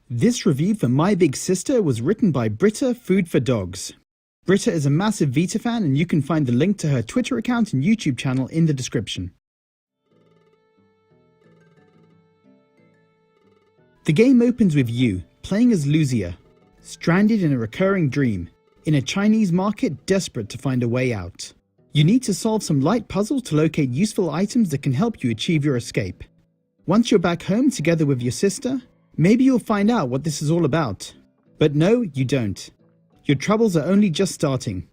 This review for My Big Sister was written by Britta Food for Dogs. Britta is a massive Vita fan, and you can find the link to her Twitter account and YouTube channel in the description. The game opens with you, playing as Lucia, stranded in a recurring dream, in a Chinese market desperate to find a way out. You need to solve some light puzzles to locate useful items that can help you achieve your escape. Once you're back home together with your sister, maybe you'll find out what this is all about. But no, you don't. Your troubles are only just starting.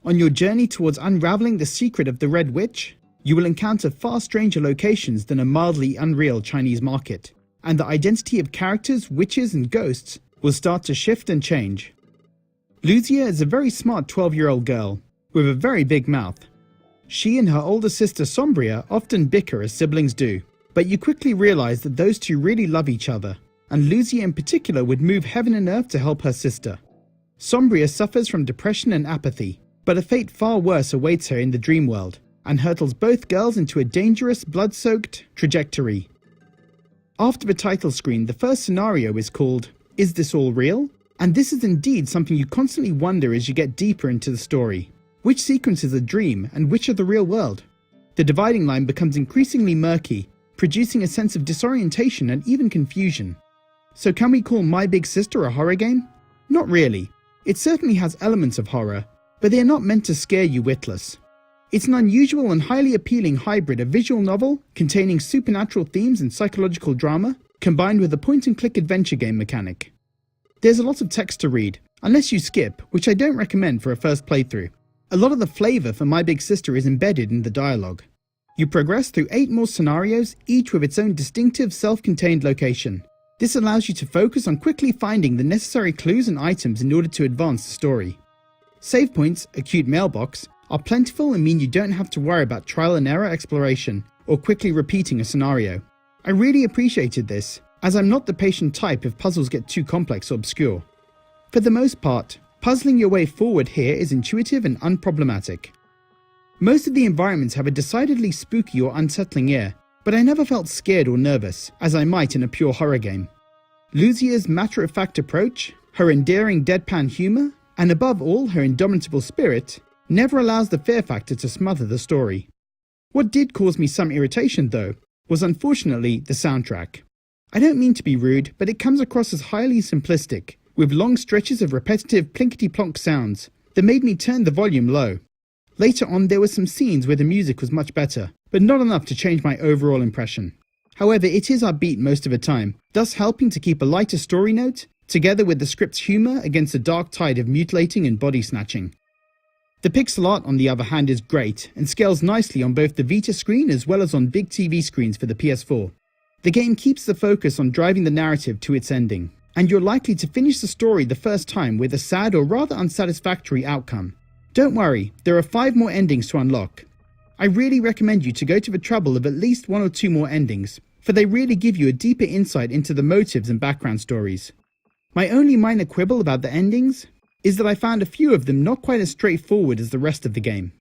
On your journey towards unraveling the secret of the Red Witch, you will encounter far stranger locations than a mildly unreal Chinese market, and the identity of characters, witches and ghosts will start to shift and change. Lucia is a very smart 12-year-old girl, with a very big mouth. She and her older sister Sombria often bicker as siblings do, but you quickly realize that those two really love each other, and Lucia in particular would move heaven and earth to help her sister. Sombria suffers from depression and apathy, but a fate far worse awaits her in the dream world, and hurtles both girls into a dangerous, blood-soaked trajectory. After the title screen, the first scenario is called, "Is This All Real?" And this is indeed something you constantly wonder as you get deeper into the story. Which sequence is a dream and which are the real world? The dividing line becomes increasingly murky, producing a sense of disorientation and even confusion. So can we call My Big Sister a horror game? Not really. It certainly has elements of horror, but they are not meant to scare you witless. It's an unusual and highly appealing hybrid of visual novel containing supernatural themes and psychological drama, combined with a point-and-click adventure game mechanic. There's a lot of text to read, unless you skip, which I don't recommend for a first playthrough. A lot of the flavour for My Big Sister is embedded in the dialogue. You progress through 8 more scenarios, each with its own distinctive self-contained location. This allows you to focus on quickly finding the necessary clues and items in order to advance the story. Save points, a cute mailbox, are plentiful and mean you don't have to worry about trial and error exploration or quickly repeating a scenario. I really appreciated this, as I'm not the patient type if puzzles get too complex or obscure. For the most part, puzzling your way forward here is intuitive and unproblematic. Most of the environments have a decidedly spooky or unsettling air, but I never felt scared or nervous, as I might in a pure horror game. Lucia's matter-of-fact approach, her endearing deadpan humour, and above all her indomitable spirit, never allows the fear factor to smother the story. What did cause me some irritation though, was unfortunately the soundtrack. I don't mean to be rude, but it comes across as highly simplistic, with long stretches of repetitive plinkety-plonk sounds that made me turn the volume low. Later on there were some scenes where the music was much better, but not enough to change my overall impression. However, it is upbeat most of the time, thus helping to keep a lighter story note, together with the script's humour against the dark tide of mutilating and body snatching. The pixel art on the other hand is great, and scales nicely on both the Vita screen as well as on big TV screens for the PS4. The game keeps the focus on driving the narrative to its ending, and you're likely to finish the story the first time with a sad or rather unsatisfactory outcome. Don't worry, there are 5 more endings to unlock. I really recommend you to go to the trouble of at least 1 or 2 more endings, for they really give you a deeper insight into the motives and background stories. My only minor quibble about the endings is that I found a few of them not quite as straightforward as the rest of the game.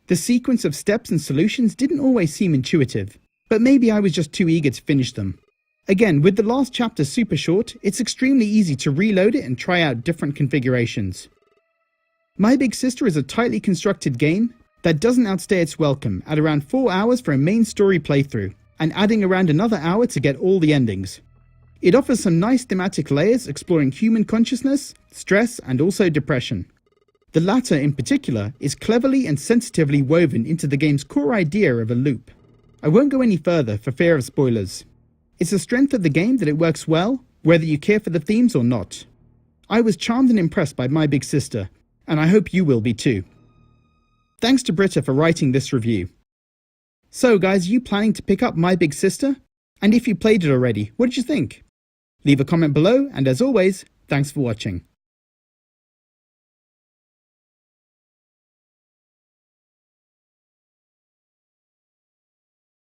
The sequence of steps and solutions didn't always seem intuitive, but maybe I was just too eager to finish them. Again, with the last chapter super short, it's extremely easy to reload it and try out different configurations. My Big Sister is a tightly constructed game that doesn't outstay its welcome at around 4 hours for a main story playthrough, and adding around another hour to get all the endings. It offers some nice thematic layers exploring human consciousness, stress and also depression. The latter in particular is cleverly and sensitively woven into the game's core idea of a loop. I won't go any further for fear of spoilers. It's the strength of the game that it works well, whether you care for the themes or not. I was charmed and impressed by My Big Sister, and I hope you will be too. Thanks to Britta for writing this review. So guys, are you planning to pick up My Big Sister? And if you played it already, what did you think? Leave a comment below, and as always, thanks for watching.